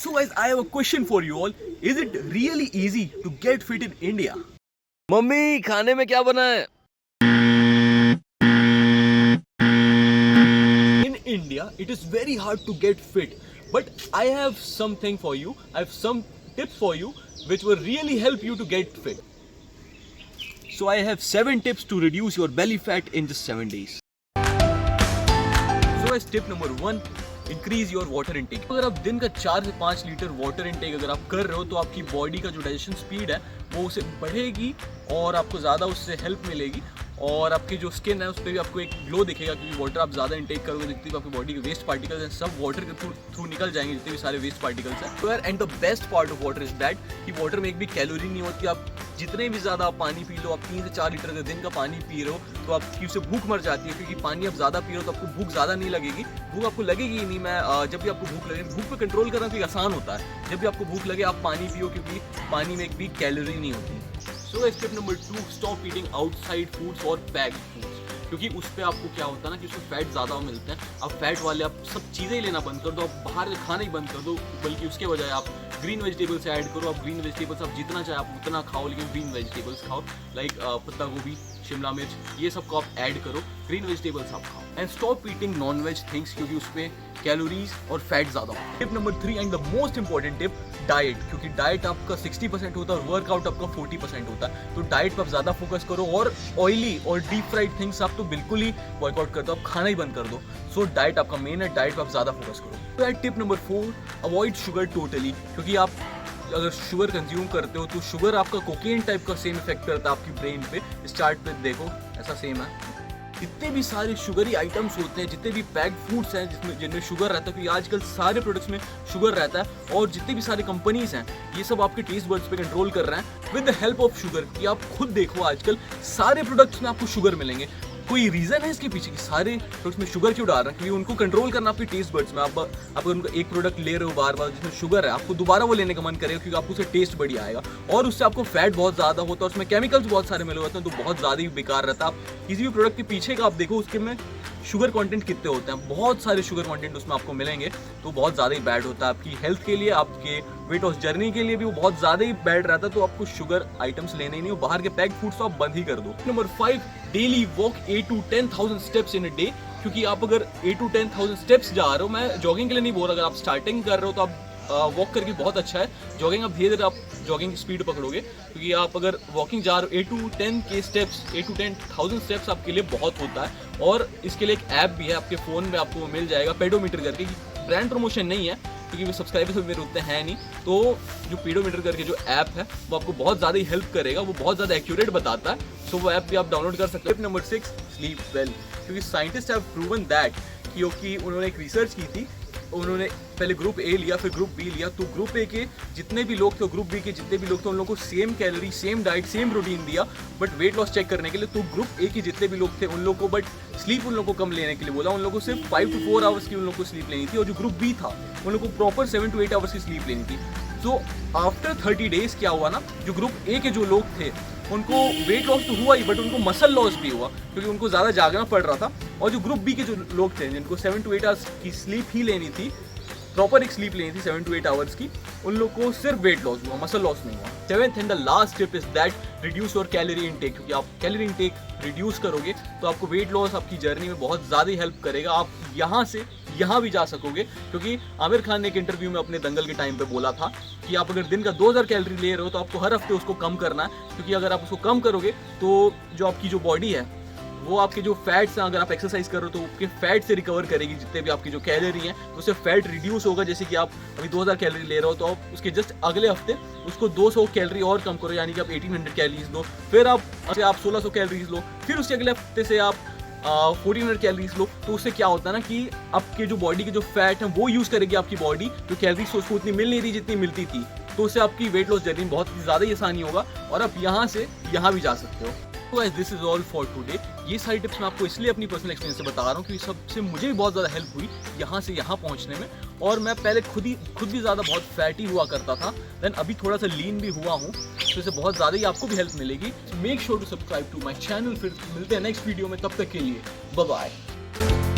So guys, I have a question for you all. Is it really easy to get fit in India? Mummy खाने में क्या बना है? In India, it is very hard to get fit. But I have something for you. I have some tips for you which will really help you to get fit. So I have 7 tips to reduce your belly fat in just 7 days. So as tip number 1, increase your water intake. अगर आप दिन का 4 से 5 litre water intake अगर आप कर रहे हो तो आपकी बॉडी का जो डाइजेशन स्पीड है वो उसे बढ़ेगी और आपको ज़्यादा उससे हेल्प मिलेगी और आपकी जो स्किन है उस पर भी आपको एक ग्लो दिखेगा क्योंकि वाटर आप ज़्यादा इनटेक करोगे जितनी भी आपकी बॉडी के वेस्ट पार्टिकल्स हैं सब वाटर के थ्रू निकल जाएंगे जितने भी सारे वेस्ट पार्टिकल्स हैं। तो यार and the best part of water is that कि वाटर में एक भी कैलोरी नहीं होती। आप जितने भी ज़्यादा आप पानी पी लो, आप 3 से 4 लीटर अगर दिन का पानी पी रहे हो तो आपकी उससे भूख मर जाती है क्योंकि पानी आप ज़्यादा पी रहे हो तो आपको भूख ज़्यादा नहीं लगेगी। भूख आपको लगेगी ही नहीं। मैं जब भी आपको भूख लगे, भूख पे कंट्रोल करना कोई आसान होता है। जब भी आपको भूख लगे आप पानी पियो क्योंकि पानी में एक भी कैलोरी नहीं होती। So step number 2, stop eating outside foods और पैक्ड फूड्स। क्योंकि उस पर आपको क्या होता है ना कि उसमें फैट ज़्यादा मिलते हैं। आप फैट वाले आप सब चीज़ें ही लेना बंद कर दो, आप बाहर खाना ही बंद कर दो, बल्कि उसके बजाय आप ग्रीन वेजिटेबल्स ऐड करो। आप ग्रीन वेजिटेबल्स आप जितना चाहे आप उतना खाओ, लेकिन ग्रीन वेजिटेबल्स खाओ लाइक पत्ता गोभी, शिमला मिर्च, ये सबको आप ऐड करो, ग्रीन वेजिटेबल्स आप खाओ। And stop eating non veg things क्योंकि उस पर कैलोरीज और फैट ज़्यादा होता है। Tip number 3 and the most important tip, diet. क्योंकि डाइट आपका 60% होता है और वर्कआउट आपका 40% होता है। तो डाइट पर आप ज़्यादा फोकस करो और ऑयली और डीप फ्राइड थिंग्स आप तो बिल्कुल ही वर्कआउट कर दो, आप खाना ही बंद कर दो। सो डाइट आपका मेन है, डाइट पर आप ज़्यादा फोकस करो। तो tip number 4, avoid sugar totally. क्योंकि आप अगर शुगर कंज्यूम करते हो तो शुगर आपका कोकेन टाइप का सेम इफेक्ट करता है आपकी ब्रेन पे। इस चार्ट पे देखो ऐसा सेम है। जितने भी सारे शुगरी आइटम्स होते हैं, जितने भी पैक्ड फूड्स हैं जिनमें शुगर रहता है, क्योंकि आजकल सारे प्रोडक्ट्स में शुगर रहता है और जितनी भी सारी कंपनीज हैं ये सब आपके टेस्ट बड्स पे कंट्रोल कर रहे हैं with the help of sugar. कि आप खुद देखो आजकल सारे प्रोडक्ट्स में आपको शुगर मिलेंगे। कोई रीज़न है इसके पीछे कि सारे प्रोडक्ट्स में शुगर क्यों डाल रहे हैं? क्योंकि उनको कंट्रोल करना आपके टेस्ट बड्स में। आप अगर उनका एक प्रोडक्ट ले रहे हो बार बार जिसमें शुगर है, आपको दोबारा वो लेने का मन करेगा क्योंकि आपको उससे टेस्ट बढ़िया आएगा और उससे आपको फैट बहुत ज़्यादा होता है, उसमें केमिकल्स बहुत सारे मिले होते हैं तो बहुत ज़्यादा ही बेकार रहता है। आप किसी भी प्रोडक्ट के पीछे का आप देखो उसके में शुगर कंटेंट कितने होते हैं, बहुत सारे शुगर कंटेंट उसमें आपको मिलेंगे तो बहुत ज़्यादा ही बैड होता है आपकी हेल्थ के लिए, आपके वेट लॉस जर्नी के लिए भी वो बहुत ज़्यादा ही बैड रहता है। तो आपको शुगर आइटम्स लेने ही नहीं, बाहर के पैक्ड फूड्स तो आप बंद ही कर दो। Number 5, daily walk 8 to 10,000 steps in a day. क्योंकि आप अगर 8 to 10,000 स्टेप्स जा रहे हो, मैं जॉगिंग के लिए नहीं बोल रहा, अगर आप स्टार्टिंग कर रहे हो तो आप वॉक करके बहुत अच्छा है। जॉगिंग आप धीरे धीरे आप जॉगिंग की स्पीड पकड़ोगे क्योंकि आप अगर वॉकिंग जा रहे हो 8 to 10K steps, 8 to 10,000 steps आपके लिए बहुत होता है। और इसके लिए एक ऐप भी है आपके फ़ोन में, आपको मिल जाएगा पेडोमीटर करके। ब्रांड प्रमोशन नहीं है क्योंकि सब्सक्राइबर्स भी मेरे उतने हैं नहीं, तो जो पेडोमीटर करके जो ऐप है वो आपको बहुत ज़्यादा ही हेल्प करेगा, वो बहुत ज़्यादा एक्यूरेट बताता है। सो वो ऐप भी आप डाउनलोड कर सकते हैं। Tip number 6, sleep well. क्योंकि साइंटिस्ट हैव प्रूवन दैट, क्योंकि उन्होंने एक रिसर्च की थी, उन्होंने पहले ग्रुप ए लिया फिर ग्रुप बी लिया। तो ग्रुप ए के जितने भी लोग थे, ग्रुप बी के जितने भी लोग थे, उन लोगों को same calorie, same diet, same protein दिया बट वेट लॉस चेक करने के लिए। तो ग्रुप ए के जितने भी लोग थे उन लोगों को बट स्लीप उन लोगों को कम लेने के लिए बोला। उन लोगों को सिर्फ 5 to 4 आवर्स की उन लोगों को स्लीप लेनी थी और जो ग्रुप बी था उन लोगों को प्रॉपर 7 to 8 आवर्स की स्लीप लेनी थी। तो आफ्टर 30 डेज क्या हुआ ना, जो ग्रुप ए के जो लोग थे उनको वेट लॉस तो हुआ ही बट उनको मसल लॉस भी हुआ क्योंकि उनको ज़्यादा जागना पड़ रहा था। और जो ग्रुप बी के जो लोग थे जिनको 7 to 8 आवर्स की स्लीप ही लेनी थी, प्रॉपर एक स्लीप लेनी थी 7 to 8 आवर्स की, उन लोग को सिर्फ वेट लॉस हुआ, मसल लॉस नहीं हुआ। 7th and the last tip is that reduce your calorie intake. क्योंकि आप कैलोरी इनटेक रिड्यूस करोगे तो आपको वेट लॉस आपकी जर्नी में बहुत ज़्यादा हेल्प करेगा। आप यहाँ से यहाँ भी जा सकोगे क्योंकि आमिर खान ने एक इंटरव्यू में अपने दंगल के टाइम पे बोला था कि आप अगर दिन का 2000 कैलोरी ले रहे हो तो आपको हर हफ्ते उसको कम करना है। क्योंकि अगर आप उसको कम करोगे तो जो आपकी जो बॉडी है वो आपके जो फैट्स हैं, अगर आप एक्सरसाइज कर रहे हो तो आपके फैट से रिकवर करेगी। जितने भी आपकी जो कैलोरी हैं उससे फैट रिड्यूस होगा। जैसे कि आप अभी 2000 कैलोरी ले रहे हो तो आप उसके जस्ट अगले हफ्ते उसको 200 कैलोरी और कम करो, यानी कि आप 1800 कैलोरीज लो। फिर आप 1600 कैलोरीज लो, फिर उसके अगले हफ्ते से आप 1400 कैलोरीज लो। तो उससे क्या होता है ना कि आपके जो बॉडी के जो फैट हैं वो यूज़ करेगी आपकी बॉडी, जो कैलोरीज उसको उतनी मिल नहीं रही जितनी मिलती थी। तो उससे आपकी वेट लॉस जर्नी बहुत ज़्यादा ही आसानी होगा और आप यहाँ से यहाँ भी जा सकते हो। तो guys this is all for today. ये सारी टिप्स मैं आपको इसलिए अपनी पर्सनल एक्सपीरियंस से बता रहा हूँ क्योंकि सबसे मुझे भी बहुत ज़्यादा हेल्प हुई यहाँ से यहाँ पहुँचने में। और मैं पहले खुद भी ज़्यादा बहुत फैटी हुआ करता था, देन अभी थोड़ा सा लीन भी हुआ हूँ, तो इससे बहुत ज़्यादा ही आपको भी हेल्प मिलेगी। Make sure to subscribe to my channel. फिर मिलते हैं नेक्स्ट वीडियो में, तब तक के लिए बाय बाय।